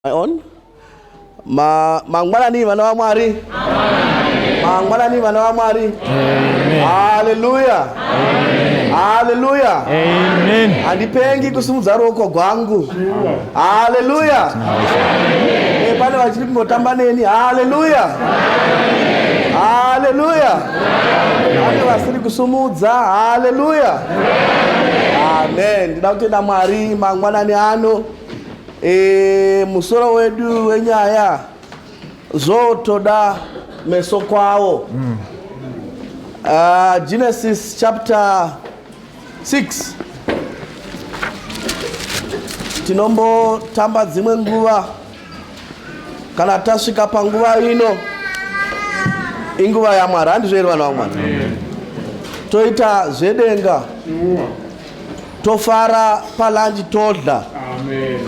My own. Mangwana ni vana wa Mwari. Mangwana ni vana wa Mwari. Hallelujah. Hallelujah. Amen. Andipengi kusumudza roko gwangu. Hallelujah. Pane vachiri kungotamba neni. Hallelujah. Hallelujah. Pane vasiri kusumudza. Hallelujah. Amen. Ndida kutenda Mwari mangwanani ano. Musoro wedu wenyaya zotoda meso kwawo. Genesis chapter 6. Tinombo tamba dzimwe nguva kana tasvika panguva ino inguva ya Mwari. Handizvo vana vaMwari. Toita zvedenga, tofara palanji todla. Amen.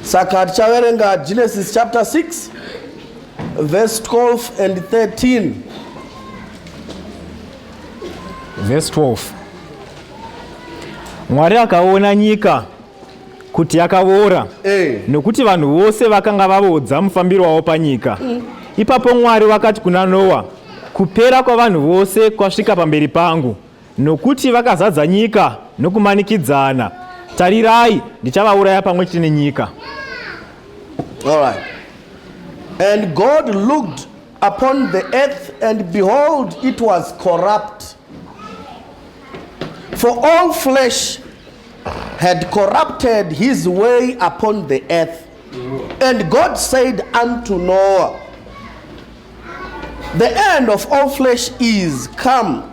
Saka tichaverenga Genesis chapter 6 verse 12 and 13. Verse 12. Mwari akaona nyika kuti yakaora nokuti vanhu vose vakanga vavodza mufambiro wavo panyika. Ipapo Mwari vakati kuna Noa, kupera kwavanhu vose kwasvika pamberi pangu, nokuti vakazadza nyika nokumanikidzana. Tarirai, ndichavauraya pamwe chete nenyika. All right. And God looked upon the earth, and behold, it was corrupt. For all flesh had corrupted his way upon the earth. And God said unto Noah, the end of all flesh is come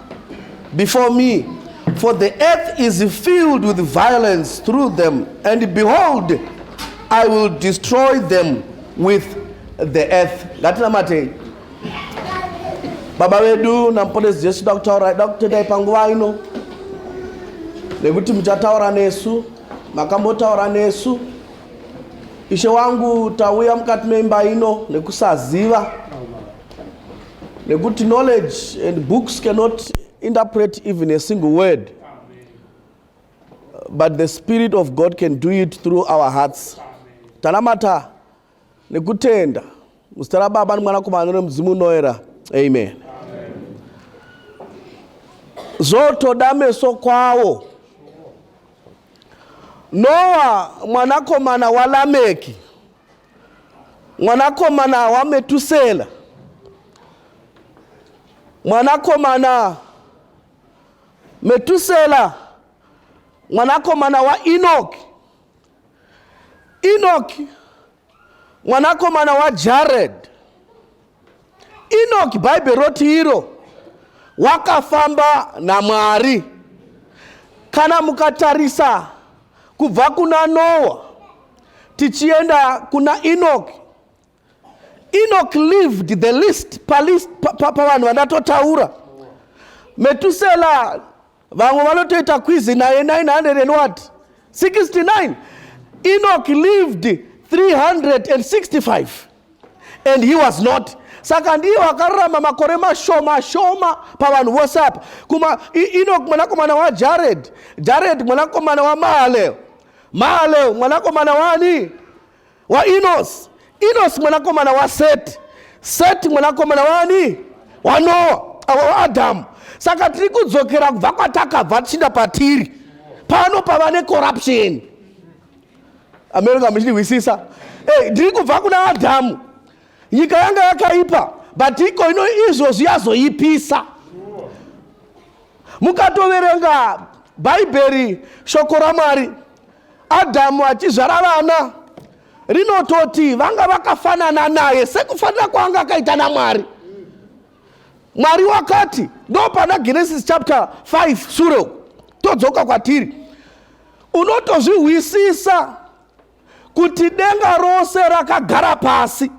before me, for the earth is filled with violence through them, and behold, I will destroy them with the earth. Latina mate. Baba wedu na mpodezi Jesu Dr. panguwa ino. Nekuti mchataura nesu, makambotaura nesu. Ishe wangu tawia mkati memba ino, nekusaziva. Nekuti knowledge and books cannot interpret even a single word. But the Spirit of God can do it through our hearts. Tanamata nekutenda mustara baba mwana kumanero mzimu noera. Amen. Zotoda meso kwawo. Noa mwanakomana wa Lameki, mwanakomana wa Metusela, mwanakomana Metusela, mwanakomana wa Enoch, Enoch mwanakomana wa Jared. Enoch Bible wrote hiro wakafamba na Mwari. Kana mukatarisa kubva kuna Noah tichienda kuna Enoch. Enoch lived the least pavanhu vandatotaura. Metusela vamwe vanotoita kwizi naye 900 and what? 69. Enoch lived 365 and he was not. Saka ndiye wakararama makore mashoma pavanhu vose apa. Kuma Enoch mwanakomana wa Jared, Jared mwanakomana wa Mahaleo mwanakomana wani wa Enos, Enos mwanakomana wa Seth mwanakomana wani wa Noah, wa Adam. Saka tiri kudzokera kubva kwatakabva tichinda patiri pano pavane corruption. America muchizwisisa. Ndiri kubva kuna Adamu, nyika yanga yakaipa, but iko ino izvozvi yazoipisa. Mukatoverenga Bhaibheri shoko raMwari, Adamu achizvara vana rinototi vanga vakafanana naye sekufanana kwanga akaita naMwari. Mwari wakati ndo pana Genesis chapter 5 sure todzoka kwatiri unotozvihwisisa kuti denga rose rakagara pasi.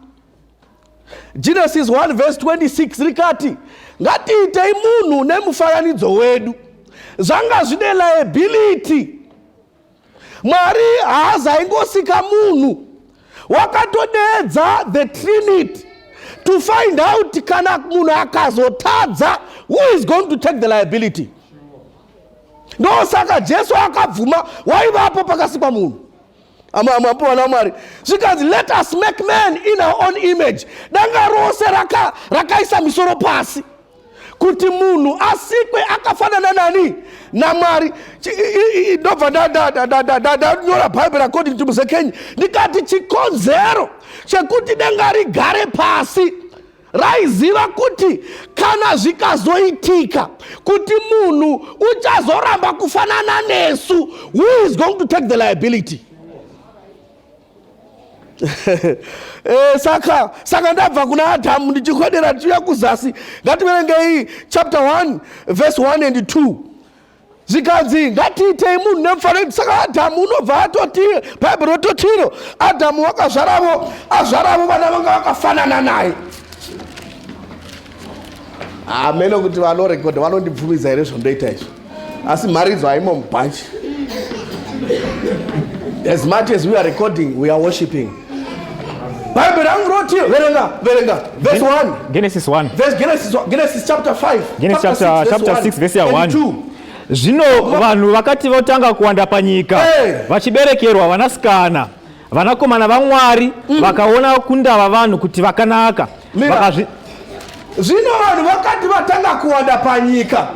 Genesis 1 verse 26 rikati ngatiitei munhu nemufananidzo wedu, zvanga zvine liability. Mwari haazaingosika munhu, wakatodedza the Trinity to find out kana munhu akazotadza, who is going to take the liability. Ndo saka Jesu akabvuma waivapo pakasikwa munhu. Amapona Mwari. Because let us make man in our own image. Danga rose rakaisa misoro pasi. Kuti munhu asikwe akafanana nani na Mwari. Nyora Bible according to Mzekenyi. Nikati chikonzero chekuti danga rigare pasi. Raiziva kuti kana zvikazoitika kuti munhu uchazoramba kufanana nesu, who is going to take the liability? Saka ndabva kuna Adamu ndichikodera tiya kuzasi. Ngativerenge hii chapter 1 verse 1 and 2. Zikanzi ngatiitei munhu nemufananidzo. Saka Adamu unobva atotire, Bible rototiro Adamu wakazvaravo vana vanga vakafanana naye. Ameno kuti vanorekodha vanondibvumidza here zvondoita izvo, asi mharidzo haimo mubhanji. As much as we are recording, we are worshiping. Bible rangu roti verenga verse 1. Genesis 1. Genesis chapter 5. Genesis chapter 6 verse 1. Zvino vanhu vakati votanga kuwanda panyika, vachiberekerwa vanasikana, vanakomana vaMwari vakaona kundava vanhu kuti vakanaka. Zvino vanhu vakati vatanga kuwanda panyika,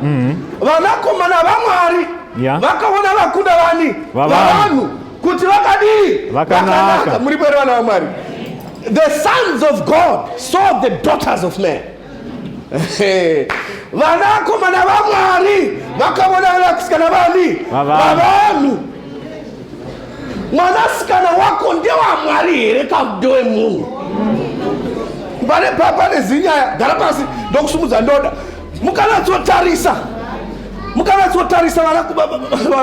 vanakomana vaMwari vakaona vakunda vani vavanhu kuti vakadii vakanaka. Muri pere vana vaMwari. The sons of God saw the daughters of men. Vanakomana vaMwari vakaona vanasikana vani vavanhu. Mwanasikana wako ndewa Mwari here kakudewe munhu. Pane zinyaya gara pasi ndokusumudza ndoda. Mukanatsotarisa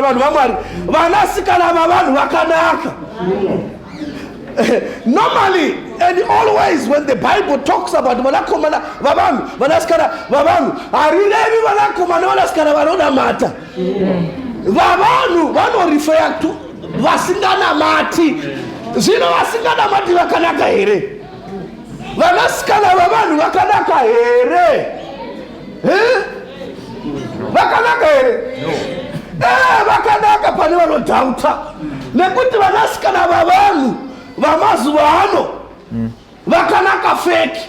vanhu vaMwari, vanasikana vavanhu vakanaka. Normally and always when the Bible talks about vanakomana vavanhu, vanasikana vavanhu, harirevi vanakomana vanasikana vanonamata. Vavanhu vanorefer to vasinganamati. Zvino vasinganamati vakanaka here? Vanasikana vavanhu vakanaka here? Vakanaka here? Vakanaka pane vanodhauta. Nekuti vanasikana vavanhu vamazuva ano vakanaka feki.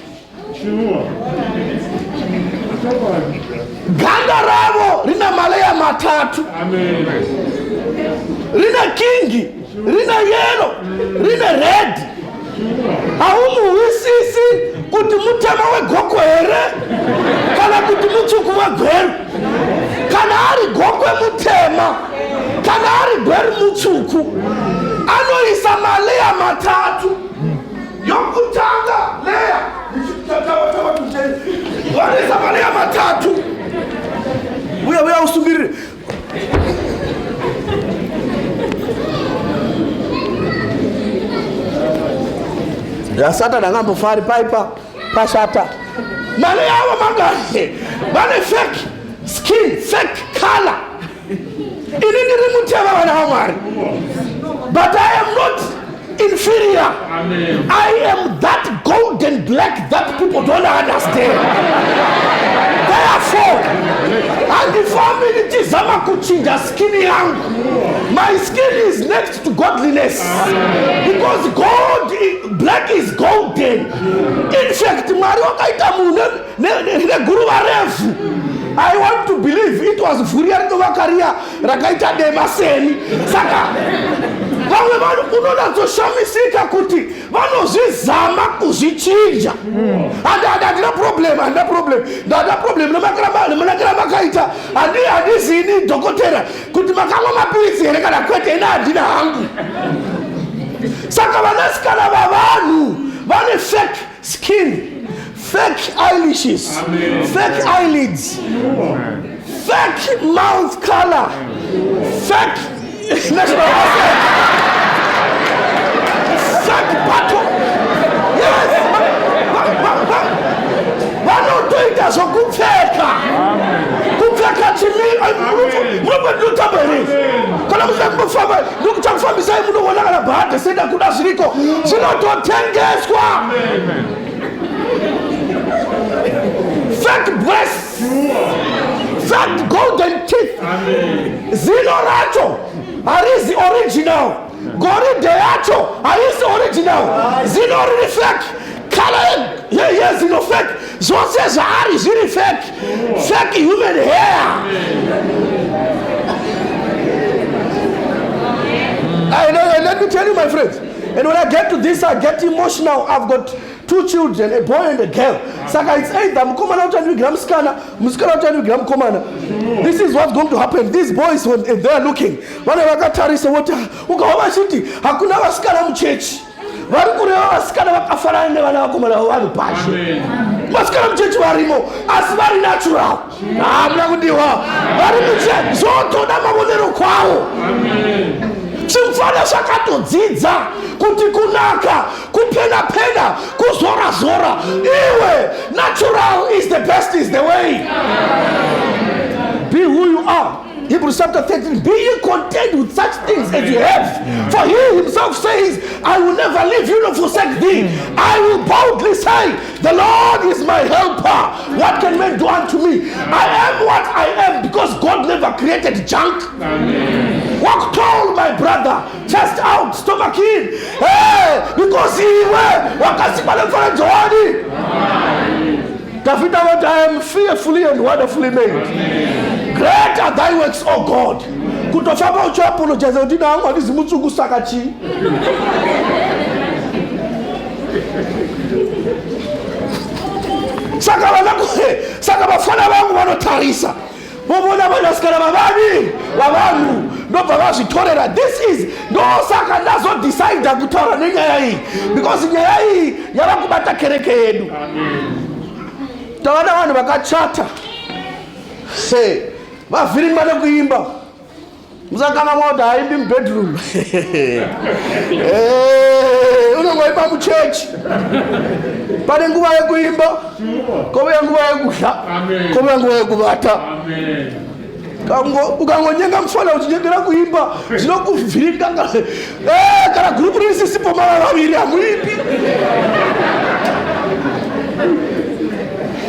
Ganda ravo rina maleya matatu. Rina kingi, rina yellow, rina red. Haumuwisisi kuti mutema wegoko here kana kuti mutsvuku wegweru. Kana ari gokwe mutema, kana ari gweru mutsvuku, anoisa maleya matatu. Yokutanga leya vanoisa maleya matatu. Uya usungirire. Satani angambofari paipa pashata. Maleya ava mangani vane fake skin, fake color. Ini ndiri mutema vana vaMwari, but I am not inferior. Amen. I am that golden black that people don't understand. Therefore, handifambi nichizama kuchinja skin yangu. My skin is next to godliness. Because black is golden. In fact, Mwari wakaita munhu neguruva refu. I want to believe it was Furia Tovakaria rakaita demaseni. Saka vamwe vanhu unodatsoshamisika kuti vanozvizama kuzvichinja. Handina problem. Nemanakira makaita handizini dhokotera kuti makamwa mapirisi here kana kwete. Ina handina hangu. Saka vanasikana vavanhu vane fake skin, fake eyelashes, fake eyelids, fake mouth color, fake national asset, fake battle. Yes, vanotoita zvokupfeka chimiro. Munobva kana musakufamba ndikuchakufambisai munoona kana bhadha senda kuda zviriko zvinototengeswa. Fake breasts, fake golden teeth. Zino racho harizi original. goridhe yacho haisi original, zinori fake, color here zino fake, zvose zvaari zviri fake, fake human hair. Let me tell you, my friends, and when I get to this, I get emotional. I've got 2 children, a boy and a girl. Saka it's either mkomana utanivigira musikana, musikana utanivigira mkomana. This is what's going to happen. These boys, when they are looking, vane vakatarisa voti ukaona chiti hakuna vasikana muchechi. Vari kureva vasikana vakafanana nevana vakomana vavanhu pashe. Vasikana muchechi varimo, asi vari natural. Hamuna kudiwa. Vari muchechi, zvotoda maonero kwawo. Chimfana zvakatodzidza kuti kunaka, kupena-pena, kuzora-zora. Iwe, natural is the best, is the way. Be who you are. Hebrews chapter 13, be ye content with such things as you have. For he himself says, I will never leave you nor forsake thee. I will boldly say, the Lord is my helper. What can man do unto me? I am what I am because God never created junk. Walk tall, my brother. Chest out, stomach in. Hey, because he wakasimana for Joani. David, I am fearfully and wonderfully made. Great are thy works, O God. Kutofaba ucho apologize udina wangu hadizi mutsugu sakachi. Saka bafana wangu wanotarisa. Mobona banasikana babani, babanu. No babashi torera. This is no saka nazo decide kutora nenyaya hii. Because nyaya hii yabakubata kereke yedu. Tawana wanu bakachata. Say, vafiringana kuimba. Mzakana moda haimbi bedroom. Unongoimba muchechi. Pane nguva yekuimba, kove nguva yekusha, kove nguva yekuvata. Ukangonyenga mfana uchinyengerera kuimba, zvinokuvhiringa kana gurupu risisipo mara vaviri hamuimbi.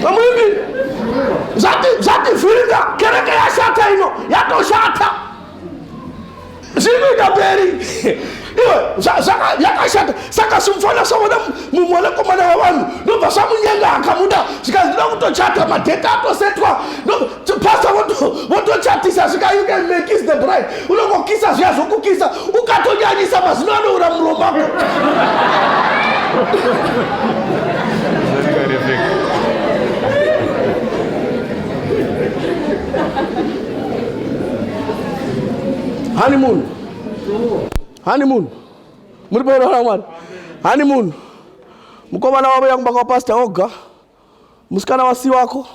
Hamuimbi. Zati vhiringa, kereke yashata ino, yatoshata. Zvinoita mberi. Iwe, yakashata. Saka simfana samoda mumwana komana wavanhu. Nobva samunyenga akamuda. Zvikazvida kutochata, madheta atosetwa. Pastor wotochatisa. Zvika you can make kiss the bride. Unongokisa zviya zvokukisa. Ukatonyanyisa mazino anoura muromako. Honeymoon. Muripo ramwari. Honeymoon. Mukomana wavo yangu baka pastor oga. Musikana wasi wako.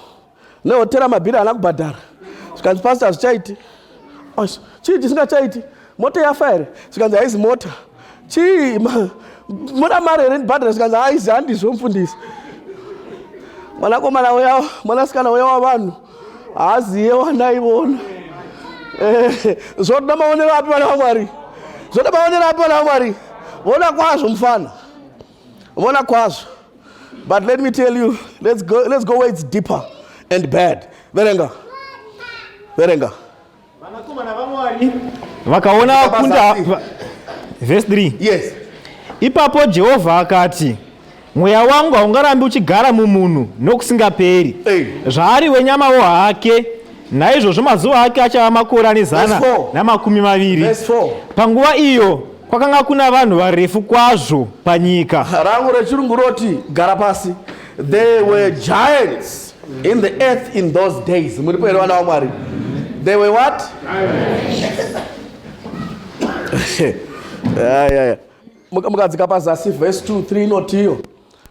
Nehotera mabhira ana kubhadhara. Zvikanzi pastor zvichaiti. Chii chisingachaiti? Mota yafa here. Zvikanzi haizi mota. Chii muda mari here ndibhadhara. Zvikanzi haizi handizvomufundisi. Mwanakomana uya, mwanasikana uya wavanhu. Haaziye wanaivona. Zvoda maonero api vana vaMwari? Zvoda maonero api vana vaMwari? Vona kwazvo mufana. Vona kwazvo. But let me tell you, let's go where it's deeper and bad. Verenga. Vanakomana vaMwari vakaona kunda verse 3. Yes. Ipapo Jehovha akati, mweya wangu haungarambi uchigara mumunhu nokusingaperi. Zvaari wenyamawo hake. Naizvozvo mazuva ake achava makore ane 120. Panguva iyo kwakanga kuna vanhu varefu kwazvo panyika. Rangu rechirungu roti gara pasi. There were giants in the earth in those days. Muripo here vana vaMwari. They were what? Mukadzika pazasi verse 2, 3 notiyo.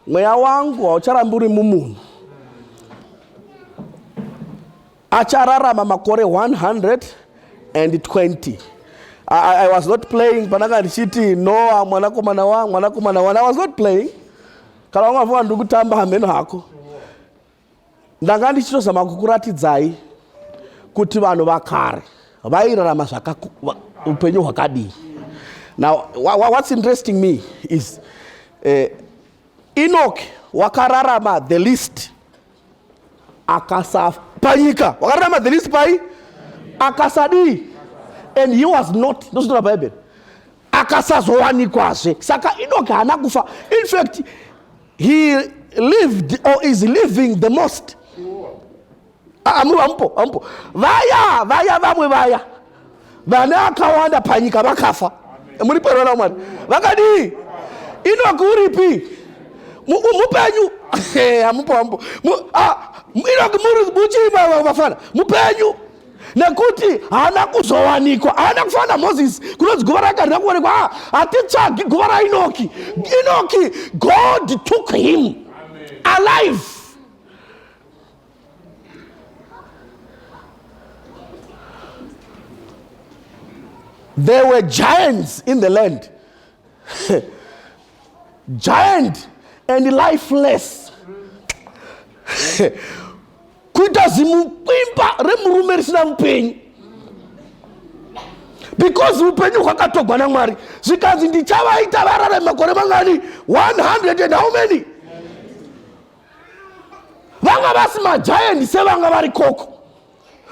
Mweya wangu haucharambi uri mumunhu. Achararama makore 120. I was not playing. Panaka ndichiti Noah mwanakomana wa. I was not playing. Kana wanga vuwa ndikutamba hameno hako. Ndanga ndichitozama kukuratidzai kuti vanhu vakare vairarama upenyu hwakadii. Now what's interesting me is Enoch wakararama the least. Akasafa panyika. Wakararama the least pai. Akasadi. And he was not. Those are the Bible. akasazowanikwaze. Saka Enoch haana kufa. In fact, he lived or is living the most. Ampo. Vaya vamwe vaya. Vana akawanda panyika vakafa. Muriperona mwari. Vakadi Enoch uripi? Mupenyu. Ampo. Enoch muchima vafana. Mupenyu. Nekuti haana kuzowanikwa. Haana kufana Moses. Kunonzi guva rakarira kuonekwa. Hatitsvagi guva raEnoki. Enoki, God took him alive. There were giants in the land. Giant and lifeless. Kuita zimupimba remurume risina mupenyu. Because mupenyu kwakatogwa naMwari. Zvikanzi ndichavaita varare makore mangani 100 and how many? Vanga vasima giant sevanga vari koko.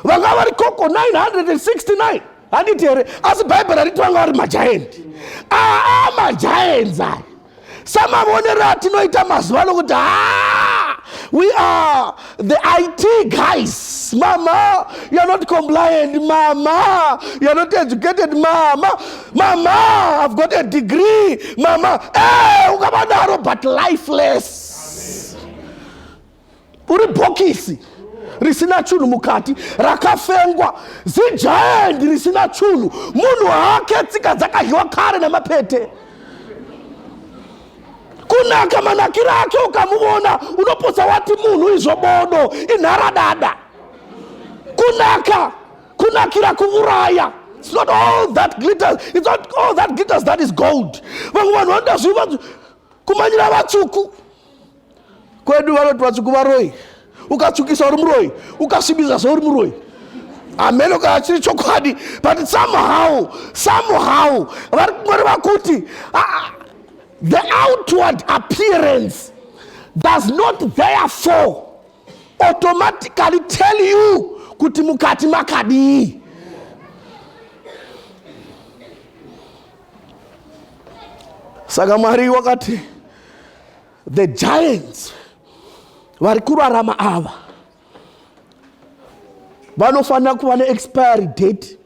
Vanga vari koko 969. Handiti here asi Bible riti vanga vari magiant. Magiants aya. Samaonero atinoita mazuva nokuti we are the IT guys. Mama, you are not compliant. Mama, you are not educated. Mama, I've got a degree. Mama, ukabadaro but lifeless. Uri bokisi risina chunu mukati rakafengwa zigiant risina chunu munhu hake tsika dzakadyiwa kare nemapete. Kunaka manakira ake ukamuona unoposa wati munhu izvobodo inharadada. Kunakira kuuraya. It's not all that glitters. It's not all that glitters that is gold. Vamwe vanhu vandaziva kumanyira vatsvuku. Kwedu vanoti vatsvuku varoi. Ukatsvukisa uri muroi, ukasvibisa seuri muroi. Amen, ukachiri chokwadi. But somehow vari vakuti the outward appearance does not therefore automatically tell you kuti mukati makadi. Saka Mwari wakati the giants vari kurarama ava vanofanira kuva ne-expiry date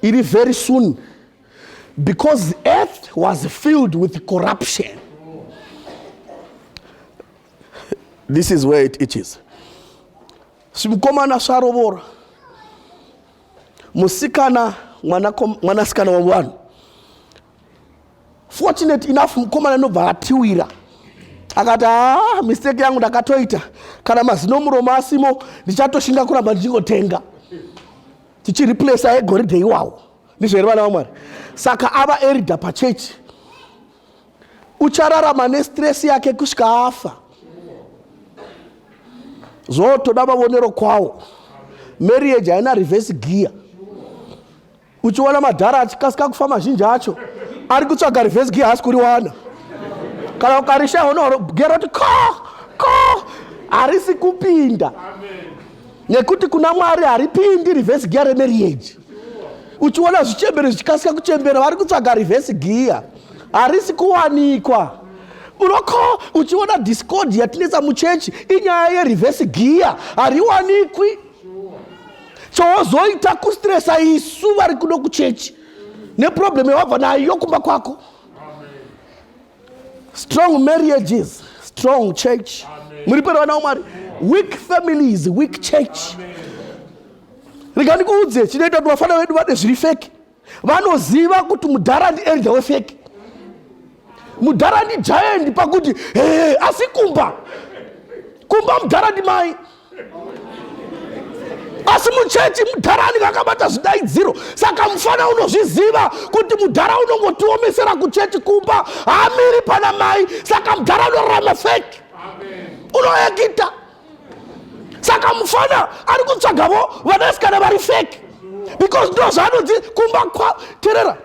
iri very soon, because the earth was filled with corruption. This is where it itches. Simukomana sarovora musikana mwanasikana wa vanhu. Fortunate enough mukomana nobva atiwira akati mistake yangu ndakatoita, kana mazino muromo asimo ndichatoshinga kuramba ndichingotenga tichireplace egoridhe iwawo. Ndizvo here vana vaMwari. Saka ava erida pachechi. Uchararama nestress yake kusvika afa. Zvotoda Maonero kwawo. Marriage haina reverse gear. Uchiona madhara achikasika kufa mazhinji acho ari kutsvaga reverse gear hasi kuriwana. Kana ukarisha unogera kuti ko harisi kupinda. Nekuti kuna Mwari haripindi reverse gear remarriage. Uchiona zvichembere zvichikasika kuchembera vari kutsvaga reverse gear harisi kuwanikwa. Unoko uchiona discord yatinetsa muchechi inyaya yereverse gear hariwanikwi. Chozoita kustresa isu vari kuno kuchechi neproblem yawabva nayo kumba kwako. Strong marriages, strong church. Muripero vana vaMwari. Weak families, weak church. Rigandikuudze chinoita kuti vafana vedu vade zviri feki. Vanoziva kuti mudhara ndi wefeki. Mudhara ndi giant pakuti asi kumba mudhara ndi mai. Asi muchechi mudharani kakabata zvidaidziro. Saka mufana unozviziva kuti mudhara unongotiomesera kuchechi kumba hamiri pana mai. Saka mudhara unorarama feki. Unoekita. Saka mufana ari kutsvagavo vanasikana vari feki. Because ndo zvanonzi kumba kwa terera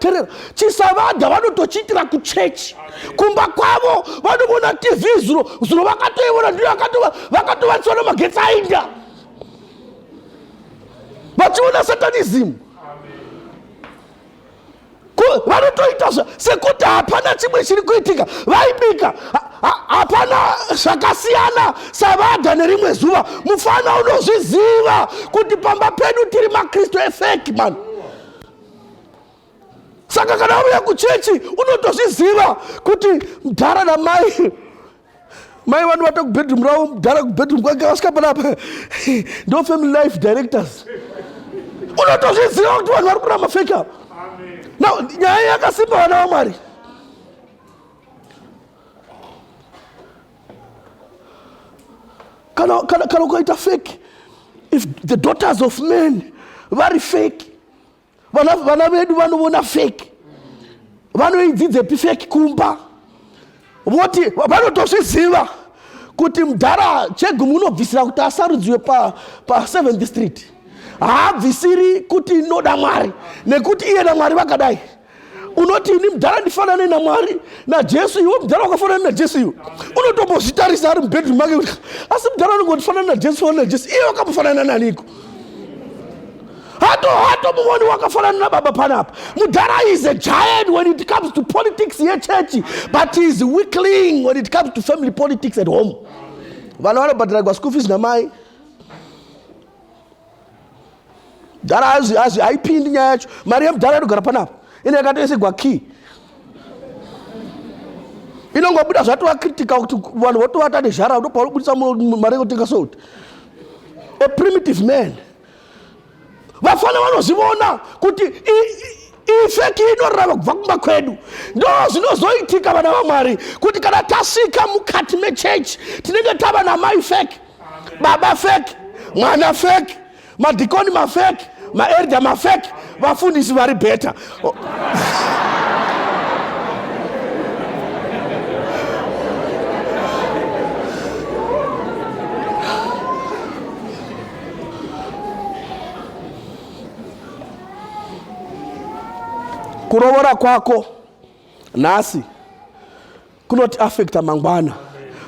chisavadha vanotochiitira kuchechi. Kumba kwavo vanomona TV zuro vakatoivona ndiyo vakatovaniswa namagetsi ainda. Vachiona satanism. vanotoita sekuti hapana chimwe chiri kuitika. Vaibika hapana zvakasiyana savadha nerimwe zuva. Mufana unozviziva kuti pamba pedu tiri makristu efeki man. Saka kana auya kuchechi unotozviziva kuti mudhara namai vanhu vata kubedroom ravo, mudhara kubedroom kwake vasvika panapa ndo family life directors. Unotozviziva kuti vanhu vari kuramba feki apa. Now nyaya yakasimba vana vaMwari. Kana ukaita fake, if the daughters of men vari fake, vana vedu vanoona fake, vanoidzidze fake kumba, voti vanotozviziva kuti mudhara chegumi unobvisira kuti asarudziwe pa 7th Street. Haabvisiri kuti inoda Mwari nekuti iye naMwari vakadai. Unoti ini mudhara ndifanane naMwari naJesu, iwe mudhara wakafanana naJesu iwe. Unotombozvitarisa ari mubedroom make asi mudhara unongofanana naJesu naJesu. Iye wakamufanana naniko? Hato mumoni wakafanana nababa panapa. Mudhara is a giant when it comes to politics here church, but he is a weakling when it comes to family politics at home. Vana vanobhadhirwa school fees namai. Mudhara haipindi nyaya yacho. Mari yemudhara inogara panapa. Ine yakatoisirwa key. Inongobuda zvatowakritika kuti vanhu votovata nezhara ndopaunobudisa mari yekutenga salt. A primitive man. Vafana vanozviona kuti ifeki inorava kubva kumakwedu. Ndo zvinozoitika vana vaMwari kuti kana tasvika mukati mechechi tinenge tava namai feki, baba feki, mwana feki, madhikoni mafeki, maelda mafeki, vafundisi vari beta. Kurovora kwako nhasi kunoti affecta mangwana.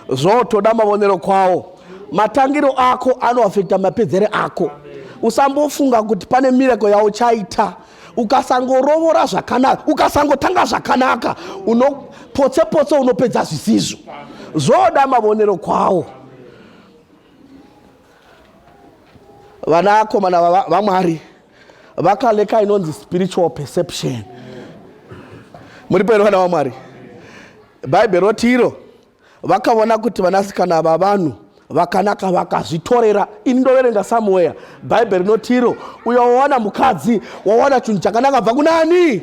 Zvotoda maonero kwawo. Matangiro ako anoaffecta mapedzere ako. Usambofunga kuti pane miracle yauchaita ukasangorovora zvakanaka, ukasangotanga zvakanaka, potse unopedza zvisizvo. Zvoda maonero kwawo. Vanakomana vaMwari vakaleka inonzi spiritual perception. Muri pano vana vaMwari. Bhaibheri roti iro vakaona kuti vanasikana vavanhu vakanaka vakazvitorera. Ini ndoverenga somewhere. Bhaibheri rinoti iro uyo wawana mukadzi wawana chinhu chakanaka bva kunani?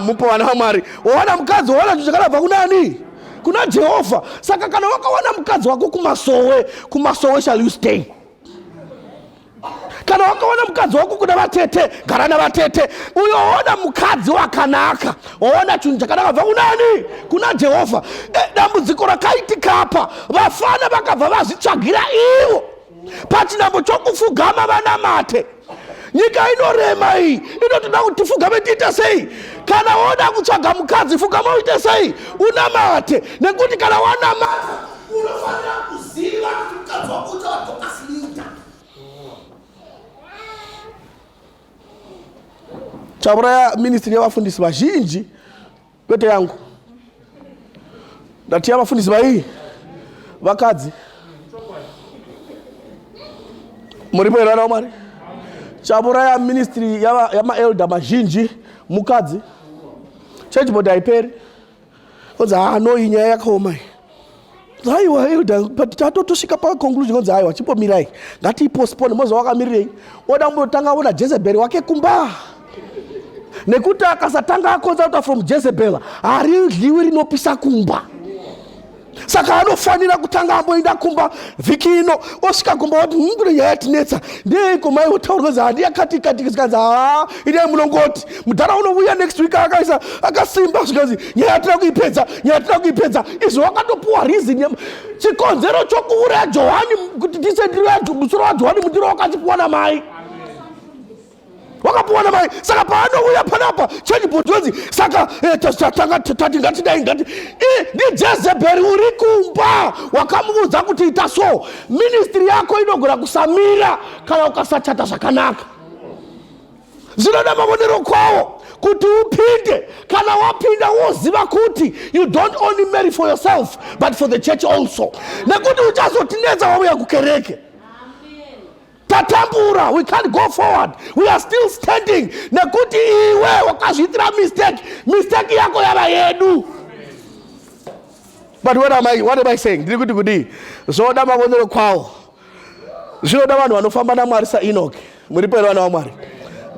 Mupo vana vaMwari. Wawana mukadzi wawana chinhu chakanaka bva kunani? Kuna Jehovha. Saka kana wakawana mukadzi wako kumasowe shall you stay. Kana wakaona mukadzi wako kuna vatete, gara navatete. Uyo waona mukadzi wakanaka, waona chinhu chakanaka bva kunani? Kuna Jehovha. Dambudziko rakaitika apa, vafana vakabva vazvitsvagira ivo pachinambo chokufugama vanamate. Nyika inorema iyi, inotoda kuti tifugame tiite sei? Kana woda kutsvaga mukadzi, fugama uite sei? Unamate. Nekuti kana wanamata unofanira kuziva kuti mukadzi wako uchavadokasiita. Chauraya ministry yavafundisi vazhinji kwete yangu. Ndati yavafundisi vai vakadzi. Muri pano vana vaMwari. Chauraya ministry yamaelder mazhinji mukadzi. Church board haiperi. Konza no inyaya yakaoma. Haiwa elder but tatotosvika pa conclusion konza haiwa chimbomirai. Ngati postpone mozo wakamirirei. Oda mbotanga ona Jezebel wake kumba. Nekuti akasatanga akonza from Jezebel haridliwi rinopisa kumba. Saka anofanira kutanga amboenda kumba vhiki ino osvika kumba wati ngure nyaya yatinetsa ndeiko mai wotaurwa handi yakati zvikanzi idai munongoti mudhara unouya next week akasimba zvikanzi nyaya yatina kuipedza. Izvo wakatopuwa reason chikonzero chokuuraya Johani kuti tisendira musoro waJohani mundiro wakachipuwa namai. Wakapuwa namai. Saka paanouya panapa change botonzi saka tati ngatidai ngati ndi Jezebel uri kumba wakamuudza kuti ita so. Ministry yako inogona kusamira kana ukasachata zvakanaka. Zvinoda maonero kwawo kuti upinde, kana wapinda woziva kuti you don't only marry for yourself but for the church also. Nekuti uchazotinedza wauya kukereke. Tatambura, we can't go forward. We are still standing. Nekuti iwe wakazvitira mistake yako yava yedu. But what am I saying? Ndiri kuti kudi Zvoda Maonero kwawo. Zvinoda vanhu vanofamba naMwari saEnoch. Muripo here vana vaMwari.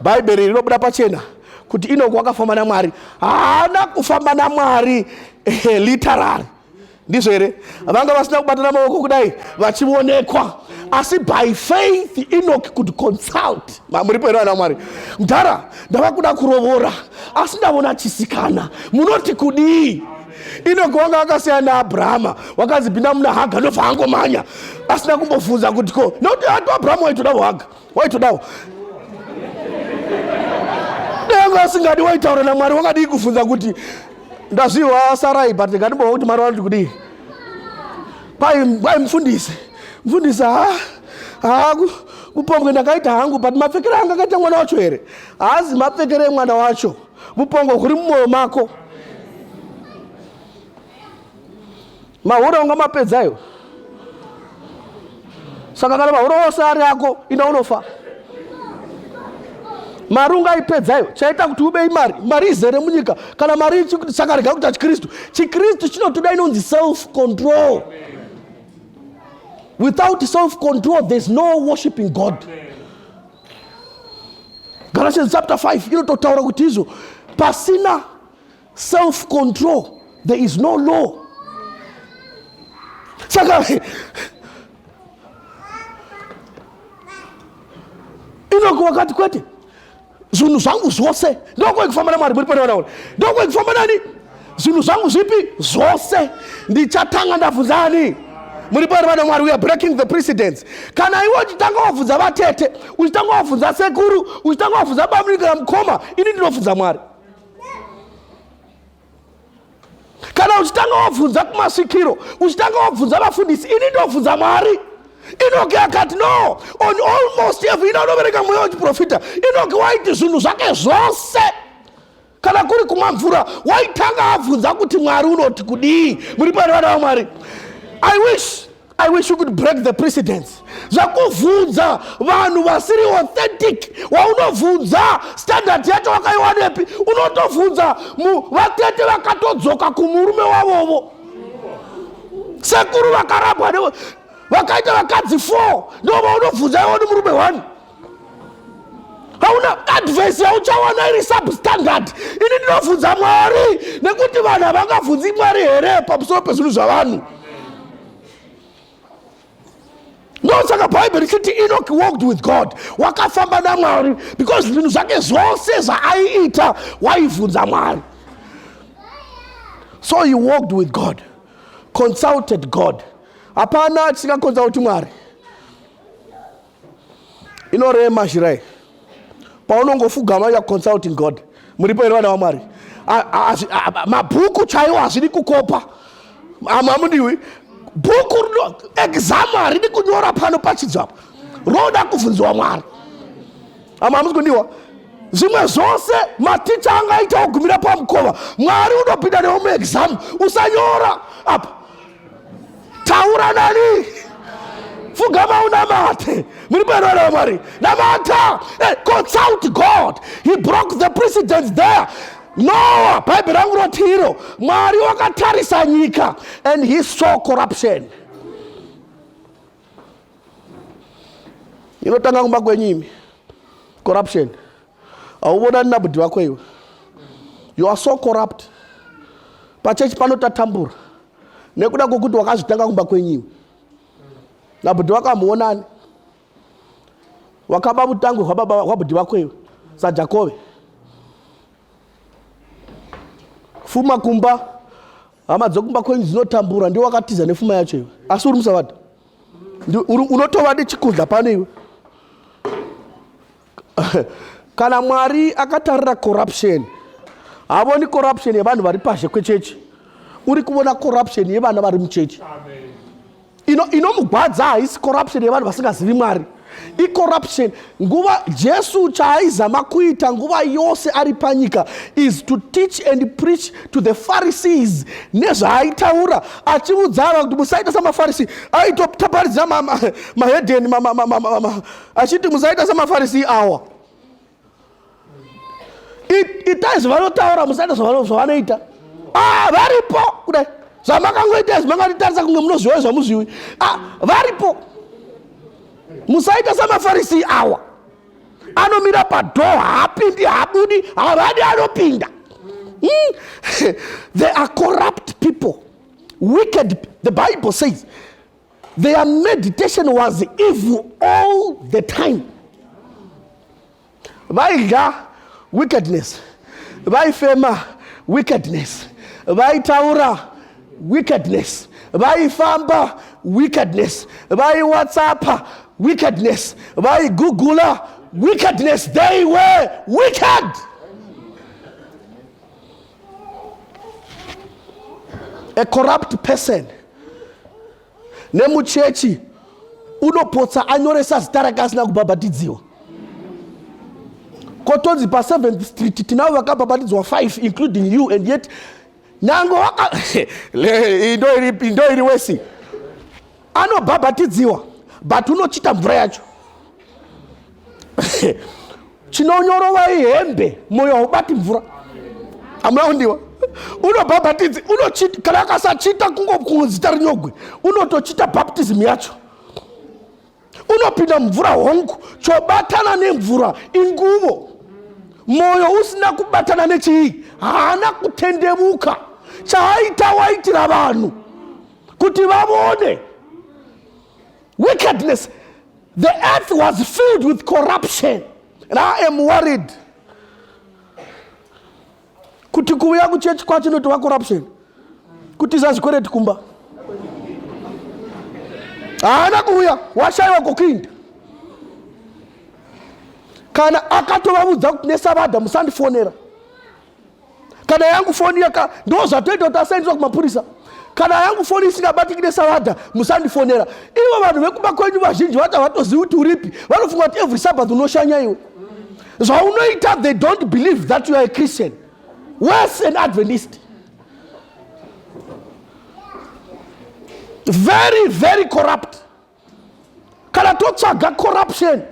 Bhaibheri rinobuda pachena kuti Enoch wakafamba naMwari. Haana kufamba naMwari literally. Ndizvo here? Vanga vasina kubatana maoko kudai vachionekwa. Asi by faith Enoch could consult. Muripo here vana vaMwari. Mdara, ndava kuda kurovora. Asi ndavona chisikana. Munoti kudii? Enoch wanga akasiyana naAbrahama. Wakazipinda muna Haga ndofa angomanya. Asina kumbobvunza kuti ko. Noti hatu Abrahama waitodawo Haga. Waitodawo. Denga asingadi waitaura naMwari wakadi kuvhunza kuti ndaziva Sarai but ngandimboona kuti Mwari vanoti kudii. Pai mfundisi. Mfundisi kupongo ndakaita hangu but mapfekere anga akaita mwana wacho here. Haazi mapfekere mwana wacho. Kupongo kuri mumwoyo mako. Mahura unga mapedzayo. Saka kana mahura wose ari yako ina unofa. Mari ungaipedzayo chaita kuti ubei mari izere munyika kana mari saka rega kuita chikristu chinotoda inonzi self control. Without self control there's no worshiping God. Galatians chapter 5 inototaura kuti izvo pasina self control there is no law. Saka Enoch wakati kwete zvinhu zvangu zvose ndoko kufamba naMwari muri pano nawo ndoko kufamba nani zvinhu zvangu zvipi zvose ndichatanga ndabvunzani muri pano vana Mwari. We are breaking the precedents. Kana iwe uchitanga wabvunza vatete, uchitanga wabvunza sekuru, uchitanga wabvunza bamunika mukoma, ini ndinobvunza Mwari. Kana uchitanga wabvunza kumasvikiro, uchitanga wabvunza vafundisi, ini ndinobvunza Mwari. Enoch akati no, on almost every inobereka mweya wechiprofita. Enoch waiti zvinhu zvake zvose. Kana kuri kumwa mvura, waitanga abvunza kuti Mwari unoti kudii. Muri pano vana vaMwari. I wish you could break the precedents. Zvakuvhunza vanhu vasiri authentic. Waunovhunza standard yacho wakaiwanepi. Unotovhunza vatete vakatodzoka kumurume wavovo. Sekuru vakarabwa wakaita vakadzi 4 ndova unovhunza iwo murume 1. Hauna advice yauchawana iri substandard. Ini ndinovhunza Mwari nekuti vanhu havangabvunzi Mwari here pamusoro pezvinhu zvavanhu. Saka Bible chiti Enoch walked with God. Wakafamba naMwari because zvinhu zvake zvose zvaaiita waibvunza Mwari. So he walked with God, consulted God. Hapana tisingakonsulti Mwari. Inorema zhirai. Paunongofugama ya consulting God. Muripo here vana vaMwari. Mabhuku chaiwo hazvidi kukopa. Amamundiwi. Bhuku exam harini kunyora pano pachidzvapo. Roda kuvhunzwa Mwari. Hamuzi kundiwa. Zvimwe zvose maticha angaita kugumira pamukova. Mwari unopinda newe muexam usanyora apa. Taura nani? Fugama unamate. Muri pano vana vaMwari. Namata. Consult God. He broke the precedents there. Noah, Bible rangu rotiro. Mwari wakatarisa nyika and he saw corruption. Inotanga kumba kwenyimi. Corruption. Auona nabudi wako iwe. You are so corrupt. Pachechi panotatambura. Nekuda kokuti wakazvitanga kumba kwenyimi. Nabudi wakamuonani. Wakaba mutangu wabudi wako iwe. SaJakove. Fuma kumba hama dzokumba kwenyu dzinotambura ndiwo wakatiza nefuma yacho iwe. Asi uri musavada. Unotova nechikudla pano iwe. Kana Mwari akatarira corruption, havoni corruption yevanhu vari pashe kwechechi. Uri kuona corruption yevana vari muchechi. Inomugwadza haisi corruption yevanhu vasingazivi Mwari. I-corruption. Nguva Jesu chaizama kuita nguva yose ari panyika is to teach and preach to the Pharisees. Nezvaitaura achiudzava kuti musaita samaFarisi. Aitotaparidza mahedheni achiti musaita samaFarisi awa. Itaizva vanotaura musaita zvavanoita. Varipo kudai. Zvamakangoita zvamangaritarisa kunge munozviwa zvamuzviwi. Varipo. Musaita samaFarisi awa. Anomira padoo haapindi haabudi havadi anopinda. They are corrupt people. Wicked. The Bible says their meditation was evil all the time. Vaidya wickedness. Vaifema wickedness. Vaitaura wickedness. Vaifamba wickedness. Vaiwhatsapp wickedness. Vaigoogle wickedness. They were wicked. A corrupt person nemuchechi unopotsa anyoresa zita rake asina kubhabhatidziwa. Kotonzi pa 7th Street tinavo vakabhabhatidzwa 5 including you, and yet nango indo iri wesi anobhabhatidziwa but unochita mvura yacho. Chinonyorova ihembe moyo haubati mvura. Amaundiwa unobhabhatidzi unochita kana akasachita kungo zita rinyogwe unotochita baptism yacho. Unopinda mvura hongu chobatana nemvura inguvo. Moyo usina kubatana nechii haana kutendemuka. Chaita waitira vanhu kuti vavone wickedness. The earth was filled with corruption, and I am worried kuti kuuya kuchechi kwachinotova corruption kuti zazvikwereti kumba haana kuuya washayiwa kokuinda. Kana akatovavudza kuti neSavada musandifonera. Kana yangu foni ndo zvatoita kuti asaendeswa kumapurisa. Kana yangu foni isingabatiki neSavada musandifonera. Ivo vanhu vekuba kwenyu vazhinji vatozivi kuti uripi. Vanofunga kuti every Sabbath unoshanya iwe. Zvaunoita, they don't believe that you are a Christian. Worse, an Adventist. Very, very corrupt. Kana totsvaga corruption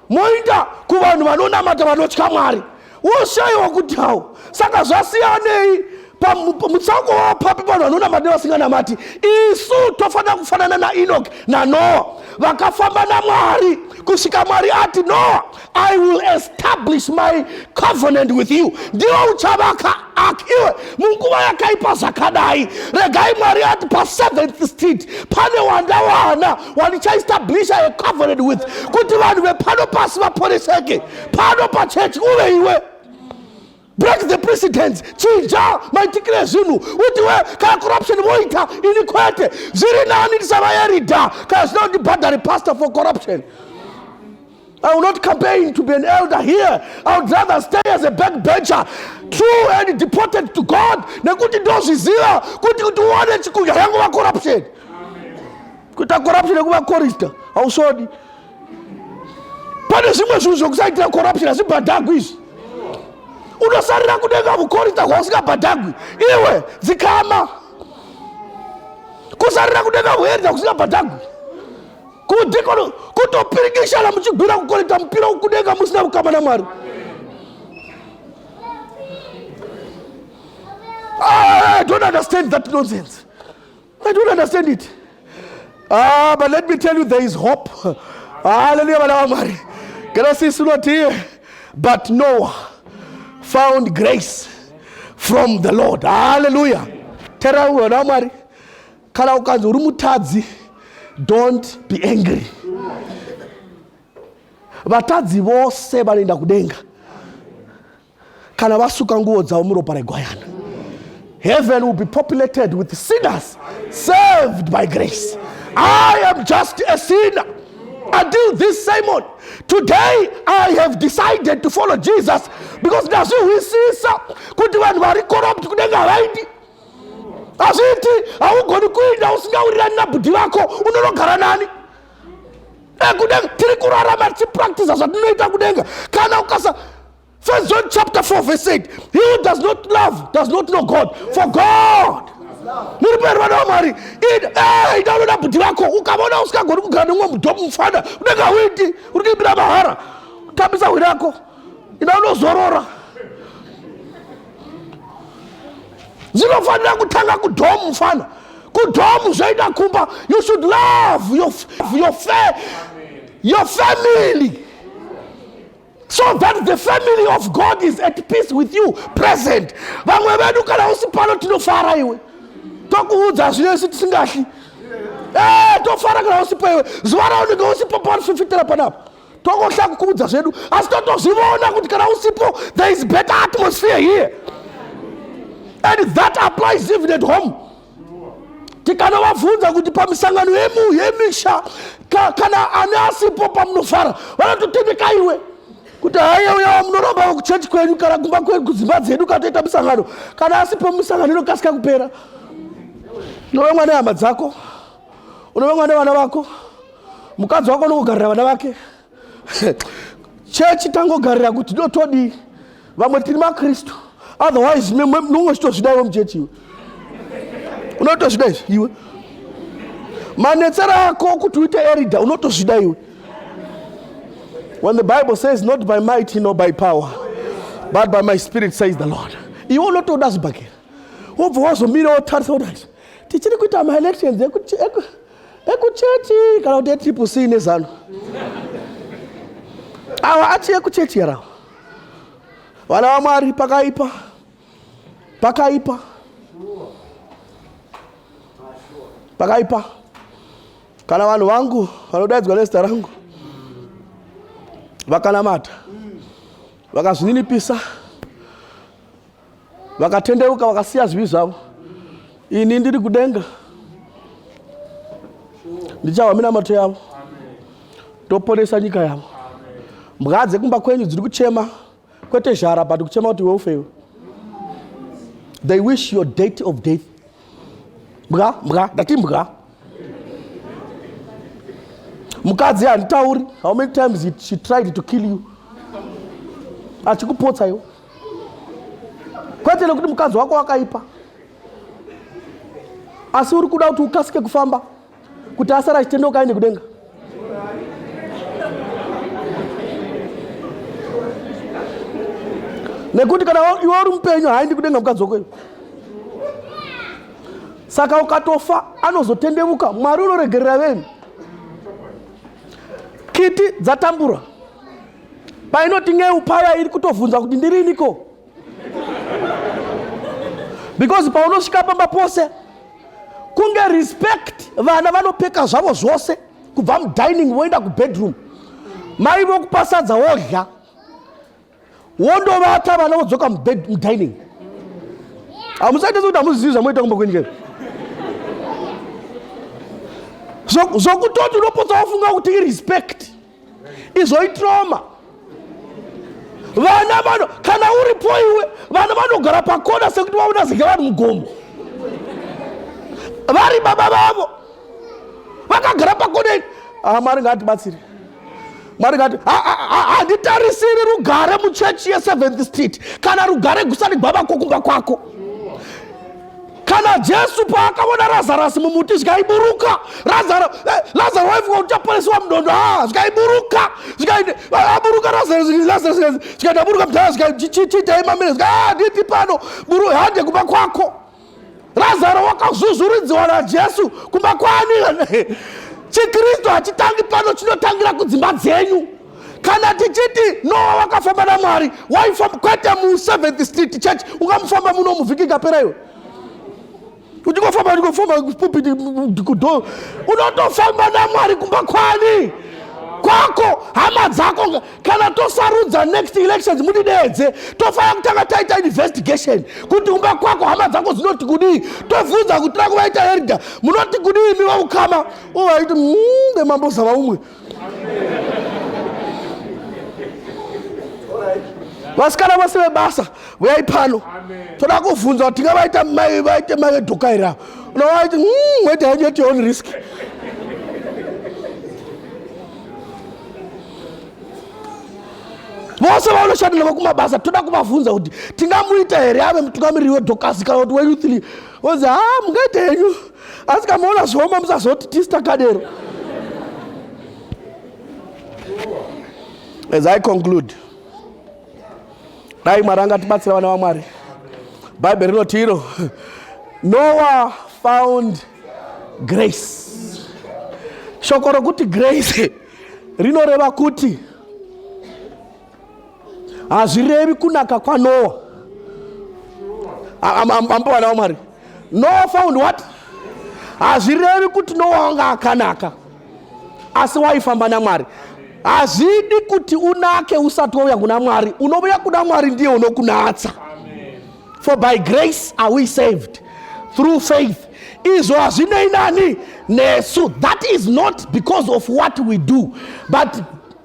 moinda kuvanhu vanonamata vanotya Mwari woshayiwa kuti hawo. Saka zvasiyanei pamutsauko wapapi vanhu vanonamata vasinganamati. Isu tofanira kufanana naEnoch naNoah vakafamba naMwari kusvika Mwari ati Noah, I will establish my covenant with you. Ndiwo uchavaka iwe munguva yakaipa zvakadai. Regai Mwari ati pa 7th Street pane wandawana wandichaestablisha a covenant with kuti vanhu vepano pasi vaporeseke. Pano pachechi uve iwe. Break the precedents. Chinja maitikire zvinhu uti we kana corruption voita ini kwete zviri nani ndisavayarida kana zvinondibhadhari pastor for corruption. I will not campaign to be an elder here. I would rather stay as a backbencher, true and deported to God. Nekuti ndozviziva kuti uone chikuya yangu va corruption. Kuita corruption yekuva chorister hausodi. Pane zvimwe zvinhu zvokusaitira corruption hazvibhadhagwi izvi. Unosarira kudenga vukorista hwausingabhadhagwi iwe dzikama. Kusarira kudenga vuherza kusingabhadhagwi kutopirikishana muchigwira kukorita mupira kudenga musina kukama naMwari. I don't understand that nonsense. I don't understand it. But let me tell you, there is hope. Hallelujah. Grace is not here. But Noah found grace from the Lord. Hallelujah. Tera uona Mwari. Kana ukanzi uri mutadzi, don't be angry. Vatadzi vose vanoenda kudenga kana vasuka nguo dzavo muropa regwayana. Heaven will be populated with sinners saved by grace. I am just a sinner until this Simon. Today I have decided to follow Jesus because ndazviwisisa kuti vanhu vari corrupt kudenga vaiti. Azviti haugoni kuinda usingawirirani nabhudhi vako unonogara nani. Kudenga tiri kurarama tipractice zvatinoita kudenga. Kana ukasa 1 John chapter 4 verse 8, he who does not love does not know God, for God muri perwa na Mwari idaunoda bhuti rako ukavona usikagoni kugara nomwe mudhomu mufana unenge witi uri kuibira mahara tambisa hwiri rako idaunozorora. Zinofanira kutanga kudhomu mufana. Kudhomu zvaida kumba. You should love your family, so that the family of God is at peace with you, present. Vamwe vedu kana usi pano tinofara iwe. Tokuudza zvinoisi tisingahli. Tofara kana usi pa iwe. Zuva raunenge usipo panofifitira panapo. Tokohla kukuudza zvedu. Asi totozviona kuti kana usipo there is better atmosphere here. And that applies even at home. Tikana wavunza kuti pamisangano yemisha kana anasipo pamunofara vanototendeka iwe kuti haiya munoramba kuchechi kwenyu kana kumba kwenyu kudzimba dzedu katoita misangano kana asipo misangano inokasika kupera. Unove mwana hama dzako, unove mwana vana vako, mukadzi wako unogarira vana vake. Chechi tangogarira kuti ndotodi vamwe tiri maKristu, otherwise nongosvitozvida iwe muchechi iwe. Unotozvida iwe manetsera ako kuti uite erida unotozvida iwe. When the Bible says not by might nor by power but by my spirit says the Lord, iwe unotoda zvibhakera wobva wazomira wotarisa kuti tichiri kuita maelections ekuchechi kana kuti etriple C nezano awa achi ekuchechi yarawo. Vana vaMwari pakaipa kana vanhu vangu vanodaidzwa nezita rangu vakanamata vakazvininipisa vakatendeuka vakasiya zvivi zvavo, ini ndiri kudenga ndichahwa minamato yavo toponesa nyika yavo. Mbwa dzekumba kwenyu dziri kuchema kwete zhara but kuchema kuti iwe ufewe. They wish your date of death. Mbwa ndati mbwa. Mukadzi handitauri how many times she tried to kill you. Achikupotsa iwe kwete nekuti mukadzi wako wakaipa, asi uri kuda kuti ukasike kufamba kuti asara achitendeuka aende kudenga. Nekuti kana iwe uri mupenyu haendi kudenga mukadzi wako iwe. Saka ukatofa anozotendeuka, Mwari unoregerera venhu. Kiti dzatambura painoti ngeupaya iri kutovhunza kuti ndiriniko, because paunosvika pamba pose kunge respect. Vana vanopfeka zvavo zvose kubva mudining voenda kubedroom, mai vokupasadza wodya wondovata vana vodzoka mudining. Hamusaite sekuti hamuzivi zvamoita kumba kwenyu. Zvokutoti unopotsa wafunga kuti irespect izoitrauma. Vana vano kana uripo iwe vana vanogara pakona sekuti vaona zike vari mugomo. Vari baba vavo vakagara pakona. Mwari ngatibatsire. Mwari ngati handitarisiri rugare muchechi ye7th Street kana rugare gusani baba kokumba kwako. Kana Jesu paakaona Lazarus mumuti zvikaiburuka, Lazarus waifunga kuti chaporesiwa mudondo, zvikaiburuka, aburuka Lazarus zvikaburuka mutara zvikachita imamire nditi pano buru hande kumba kwako. Lazarus wakazuzuridziwa naJesu kumba kwani. Chikristu hachitangi pano, chinotangira kudzimba dzenyu. Kana tichiti Noa wakafamba naMwari waifamba kwete mu7th Street Church, ungamufamba muno muvhiki kapera iwe. Utikofamba pulpiti kudo unotofamba naMwari kumba kwani kwako. Hama dzako kana tosarudza next elections mudidedze tofaya kutanga taita investigation kuti kumba kwako hama dzako zinoti kudii. Tovhunza kuti rako vaita herida munoti kudii imi vaukama uvaiti nemamboza vaumwe. Vasikana vose vebasa vuyai pano toda kuvhunza kuti tingavaita mai vaite mai dhokaira unovaiti mwete henyu at your own risk. vose vanoshandira kumabasa toda kuvabvunza kuti tingamuita here ave mutungamiri wedhokasi kana kuti weyuthli ozi mungaita henyu asi kamaona zvioma musazoti tista kadero. As I conclude, dai Mwari angatibatsira vana vaMwari. Bible rinoti iro, Noah found grace. Shoko rokuti grace rinoreva kuti hazvirevi kunaka kwaNoah. Ambo vana vaMwari. Noah found what? Hazvirevi kuti Noah wanga akanaka asi waifamba naMwari. Hazvidi kuti unake usati wauya kuna Mwari. Unouya kuna Mwari ndiye unokunatsa. For by grace are we saved through faith. Izvo hazvinei nani nesu. That is not because of what we do, but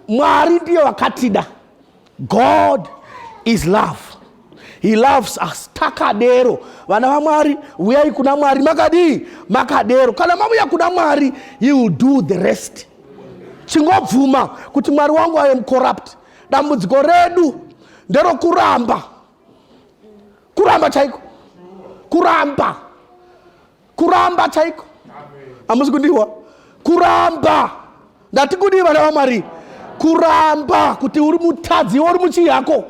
Mwari ndiye wakatida. God is love. He loves us. Takadero. Vana vaMwari, uyai kuna Mwari makadii makadero. Kana mamuya kuna Mwari, he will do the rest. Chingobvuma kuti Mwari wangu I am corrupt. Dambudziko redu ndero kuramba. Kuramba chaiko. Kuramba chaiko. Amusi kundiwa. Kuramba. Ndati kudiwa vana vaMwari. Kuramba kuti uri mutadzi uri muchiyako.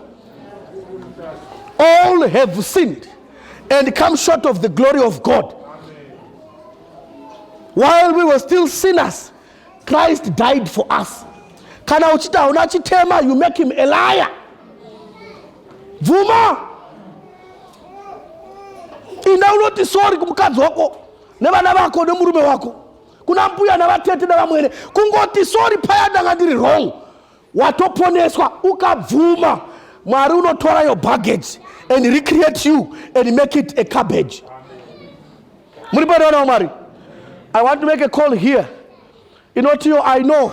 All have sinned and come short of the glory of God. While we were still sinners, Christ died for us. Kana uchita unachitema, you make him a liar. Vuma. Ina unoti sorry kumukadzi wako nevana vako nemurume wako. Kuna mbuya navatete navamwene kungoti sorry paya ndanga ndiri wrong. Watoponeswa ukabvuma. Mwari unotora your baggage and recreate you and make it a cabbage. Mwari, I want to make a call here. You know, to you, I know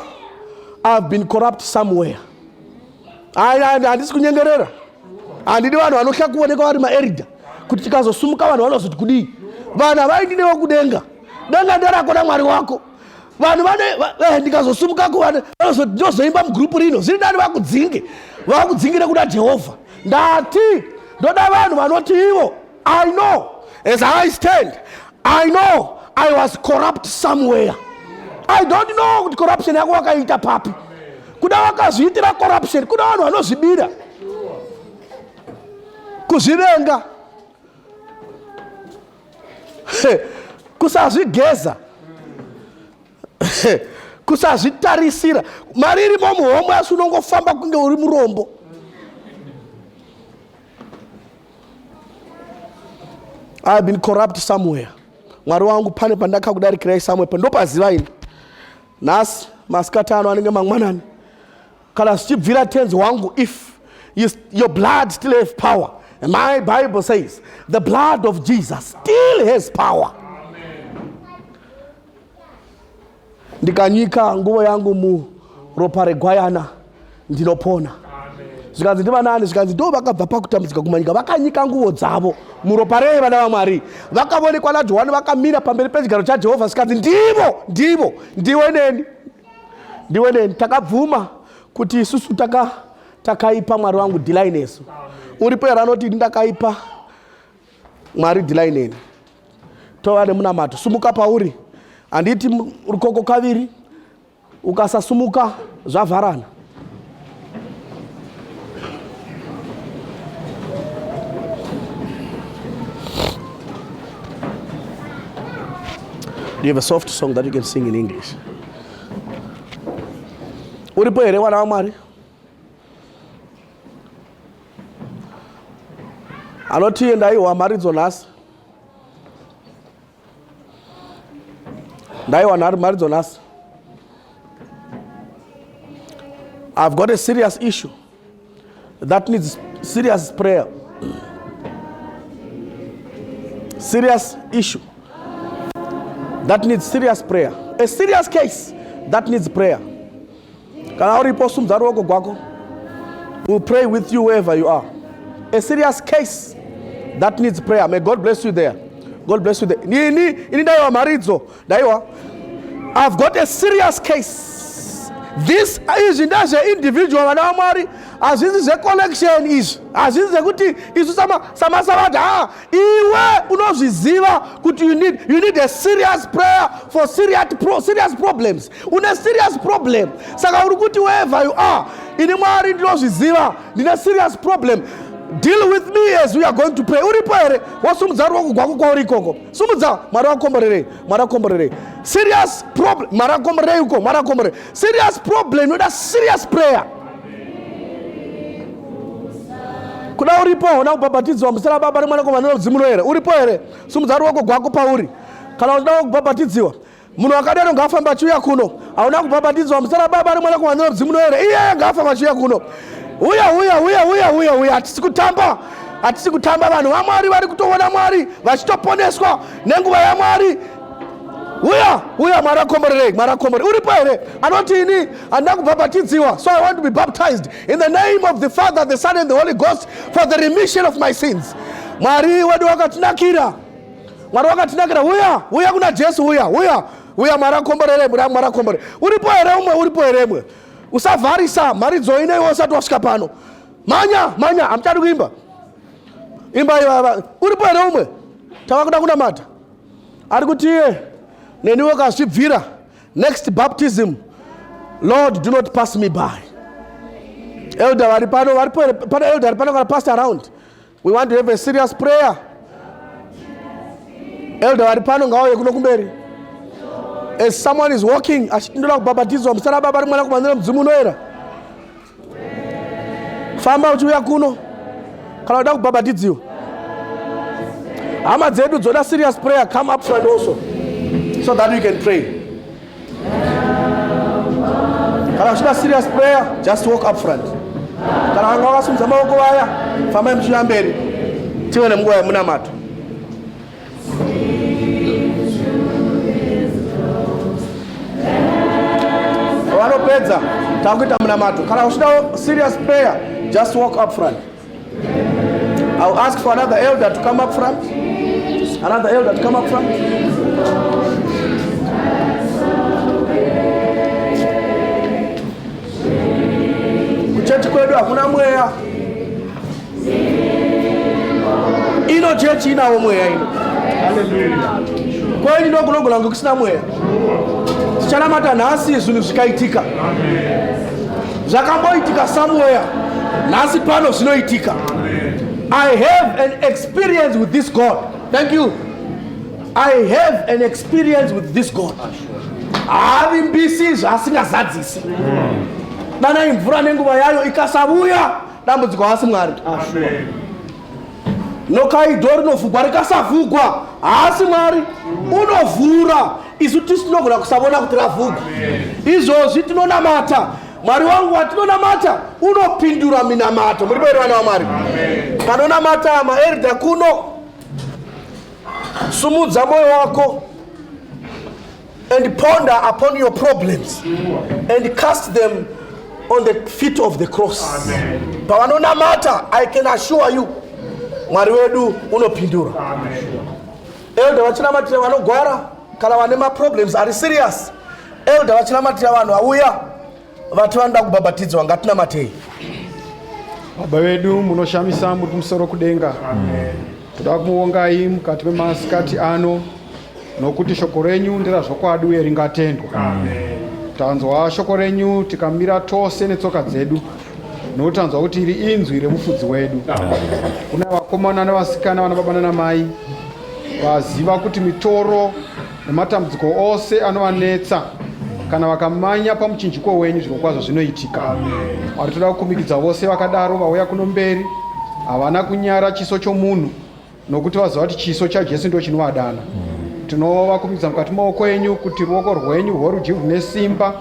I've been corrupt somewhere. Andisi kunyengerera. Andidi vanhu vanotya kuoneka vari maerida. Kuti tikazosumuka vanhu vanozoti kudii. Vana vaindinewo kudenga. Denga nderakona Mwari wako. Vanhu vane ndikazosumuka kuvanhu vanozoti ndozoimba mugrupu rino. Ziri ndani vakudzinge. Vakudzingira kuda Jehovah. Ndati ndoda vanhu vanoti ivo. I know as I stand, I know I was corrupt somewhere. I don't know kuti corruption yako wakaita papi. Kuda wakazviitira corruption, kuda vanhu vanozvibira. Kuzvivenga. Kusazvigeza. Kusazvitarisira. Mariri muhomwe asi unongofamba kunge uri murombo. I have been corrupt somewhere. Mwari wangu pane pandakakudarikira somewhere ndopaziva ini. Nasi masikati ano anenge mangwanani. Kana zvichibvira tenzi wangu, if your blood still has power. And my Bible says the blood of Jesus still has power. Ndikanyika nguvo yangu mu ropa regwayana ndinopona. Zvikanzi ndiva nani, zvikanzi ndo vakabva pakutambudzika kumanyika vakanyika nguvo dzavo muropa revana vaMwari. Vakaonekwa naJohani vakamira pamberi pechigaro chaJehovha zvikanzi ndiwe neni. Takabvuma kuti isusu takaipa Mwari wangu dhilai nesu. Uripo here anoti ndakaipa Mwari dhilai neni. Tova nemunamato. Sumuka pauri. Anditi rukoko kaviri. Ukasasumuka zvavharana. Do you have a soft song that you can sing in English? Uripo here wana vaMwari. Anoti ndaiwa maridzo nhasi. I've got a serious issue that needs serious prayer. Serious issue that needs serious prayer. A serious case that needs prayer. We'll pray with you wherever you are. A serious case that needs prayer. May God bless you there. God bless you there. I've got a serious case. This is an individual. Azizi ze collection is. Azizi ze kuti isu sama savada. Iwe unozviziva kuti you need a serious prayer for serious problems. Una serious problem. Saka uri kuti wherever you are, ini mwari ndinozviziva ndine serious problem. Deal with me as we are going to pray. Uripo here wasumudza rwako gwako kwauri ikoko. Sumudza mara wakomborere. Serious problem mara komborere uko mara komborere. Serious problem with a serious prayer. Kuna uripo na kubhabhatidzwa muzita Baba Mwana Mwanakomana Mzimu here. Uripo here sumudza rwako gwako pauri. Kana unoda kubhabhatidzwa munhu akadaro ngafamba chiuya kuno. Hauna kubhabhatidzwa muzita Baba Mwanakomana Mzimu here. Iye ngafamba chiuya kuno. Uya hatisi kutamba vanhu vaMwari vari kutoona Mwari vachitoponeswa nenguva yaMwari. Uya marakomborere uripo here anoti ini handina kubhabhatidziwa, so I want to be baptized in the name of the Father, the Son and the Holy Ghost for the remission of my sins. Mwari wedu wakatinakira, uya kuna Jesu, uya marakomborere uripo here umwe usavharisa maridzo ine usati wasvika pano. Manya hamchadi kuimba imba uripo here umwe tavakuda kunamata ari kuti iye neniwe kazvibvira next baptism, Lord do not pass me by. Elder vari pano elder vari pano kana pass around, we want to have a serious prayer. Elder vari pano ngauye kuno kumberi. As someone is walking, achinoda kubhabhatidzwa muzita Baba Mwanakomana Mzimu unoera, famba uchiuya kuno kana uda kubhabhatidziwa. Hama dzedu dzoda serious prayer, come up front also so that we can pray. Kana uchida serious prayer, just walk up front. Kana vanga vakasimudza maoko vaya, fambai muchiuya mberi tive nenguva yemunamato. Vanopedza takuita munamato. Kana uchida serious prayer, just walk up front. I'll ask for another elder to come up front. Kuchechi kwedu hakuna mweya. Ino chechi inawo mweya ino. Hallelujah. Kwa hiyo ndokunogola ngokusina mweya. Tichanamata nhasi zvinhu zvikaitika. Zvakamboitika somewhere. Nhasi pano zvinoitika. I have an experience with this God. Thank you. I have an experience with this God. Havi mbisi zvasingazadzisi. Dana imvura nenguva yayo ikasavuya, dambudziko hasi Mwari. Nokaidho rinovhugwa rikasavhugwa, hasi Mwari unovhura. Isu tisinogona kusavona kuti ravhugwa. Izvozvi tinonamata. Mwari wangu watinonamata unopindura minamato. Muri vana vaMwari. Panonamata maelda kuno, sumudza moyo wako and ponder upon your problems and cast them on the feet of the cross. Pavanonamata, I can assure you, Mwari wedu unopindura. Elder vachinamatira vanogwara kana vane problems are serious. Elder vachinamatira vanhu vauya vati vanoda kubhabhatidzwa, ngatinamatei. Baba vedu munoshamisa muri kumusoro kudenga. Toda kumuongai mukati memasikati ano nokuti shoko renyu nderazvokwadi uye ringatendwa. Tanzwa shoko renyu tikamira tose netsoka dzedu, nokutanzwa kuti iri inzwi remufudzi wedu. Kuna vakomana nevasikana, vana baba nanamai vaziva kuti mitoro nematambudziko ose anovanetsa kana vakamanya pamuchinjiko wenyu zvirokwazvo zvinoitika. Ari toda kukumikidza vose vakadaro vauya kuno mberi, havana kunyara chiso chomunhu nokuti vaziva kuti chiso chaJesu ndo chinovadana. Tinovakumikidza mukati maoko enyu kuti ruoko rwenyu rworudyi rune simba,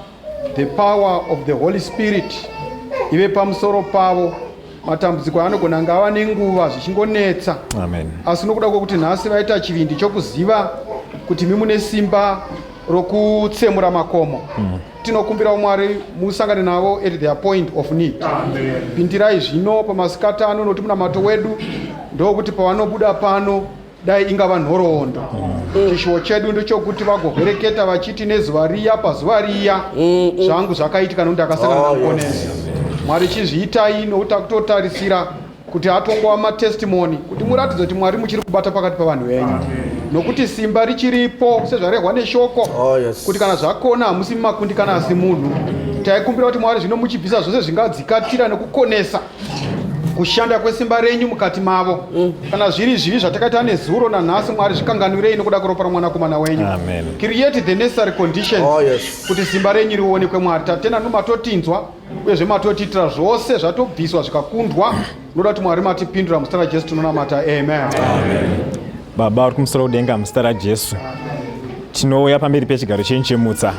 the power of the Holy Spirit, ive pamusoro pavo. Matambudziko anogona ngava nenguva zvichingonetsa, asi nokuda kwokuti nhasi vaita chivindi chokuziva kuti mimune simba rokutsemura makomo. Tinokumbira Mwari musangane navo at their point of need. Pindirai zvino pamasikati ano nokuti munamato wedu ndokuti pavanobuda pano dai ingava nhoroondo. Chishuwo chedu ndechokuti vagovereketa vachiti nezuva riya pazuva riya zvangu zvakaitika nokuti akasangana namuponesi. Mwari chizviitai nokuti akutotarisira kuti atongwa matestimony kuti muratidze kuti Mwari muchiri kubata pakati pavanhu venyu. Nokuti simba richiripo sezvarehwa neshoko kuti kana zvakona hamusi mumakundikana asi munhu. Taikumbira kuti Mwari zvino muchibvisa zvose zvingadzikatira nekukonesa kushanda kwesimba renyu mukati mavo. Kana zviri zvivi zvatakaita nezuro nanhasi Mwari zvikanganwirei nokuda kweropa ramwanakomana wenyu. Create the necessary conditions kuti simba renyu rionekwe Mwari. Tatenda nomatotinzwa uyezve matotiitira zvose zvatobviswa zvikakundwa. Noda kuti Mwari matipindura muzita raJesu tinonamata. Amen. Baba uri kumusoro kudenga muzita raJesu, tinouya pamberi pechigaro chenyu chemutsa.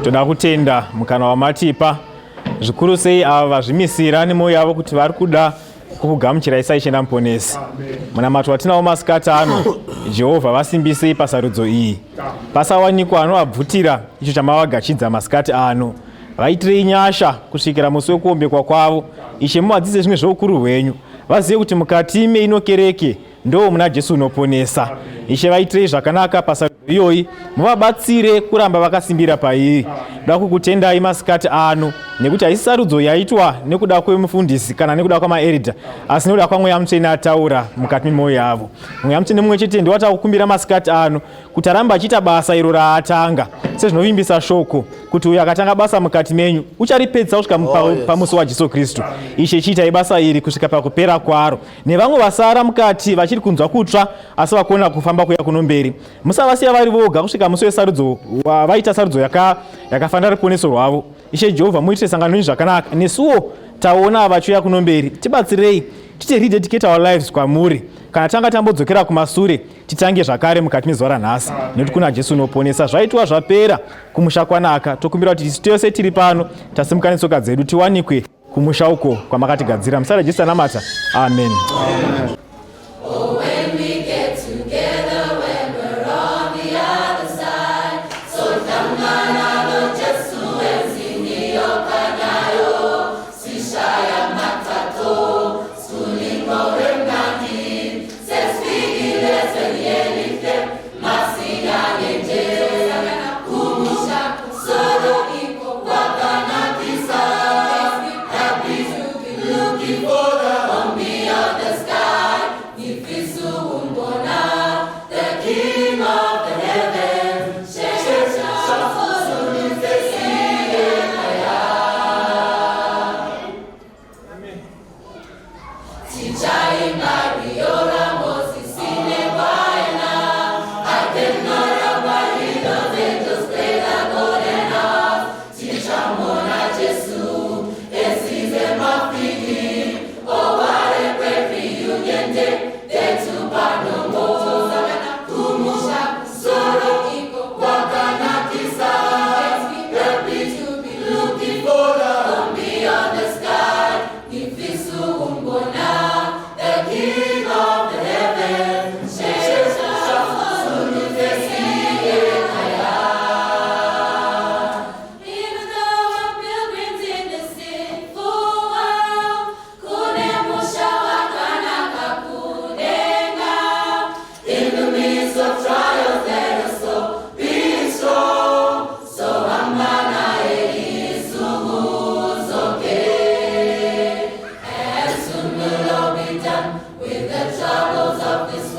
Toda kutenda mukana wamatipa zvikuru sei ava vazvimisira nemwoyo yavo kuti vari kuda kukugamuchirai saichenda muponesi. Munamato watinawo masikati ano, Jehovha vasimbisei pasarudzo iyi. Pasawanikwa anovabvutira icho chamavagachidza masikati ano. Vaitirei nyasha kusvikira musi wekuombekwa kwavo. Ishe muvadzidze zvimwe zvoukuru hwenyu. Vazive kuti mukati meino kereke ndo muna Jesu unoponesa. Ishe vaitirei zvakanaka pasarudzo iyoyi, muvabatsire kuramba vakasimbira pairi. Ndoda kukutendai masikati ano nekuti haisi sarudzo yaitwa nekuda kwemufundisi kana nekuda kwamaeridha, asi nekuda kwamweya mutsvene ataura mukati memwoyo yavo. Mweya mutsvene mumwe chete ndiwo atakukumbira masikati ano kuti arambe achiita basa iro raatanga sezvinovimbisa shoko kuti uyo akatanga basa mukati menyu ucharipedza kusvika pamusi waJesu Kristu. Ishe chiitai basa iri kusvika pakupera kwaro, nevamwe vasara mukati vachiri kunzwa kutsva asi vakona kufamba kuya kuno mberi. Musavasiya vari voga kusvika musi wesarudzo vaita sarudzo yakafanira ruponeso rwavo. Ishe Jehovha muitire sangano renyu zvakanaka, nesuwo taona vachiuya kuno mberi. Tibatsirei tite rededicate our lives kwamuri. Kana tanga tambodzokera kumasure titange zvakare mukati mezuva ranhasi, nekuti kuna Jesu unoponesa. Zvaitwa zvapera kumusha kwanaka. Tokumbira kuti tisu tose tiri pano tasimuka netsoka dzedu tiwanikwe kumusha uko kwamakatigadzira. Muzita raJesu tanamata. Amen. With the troubles of this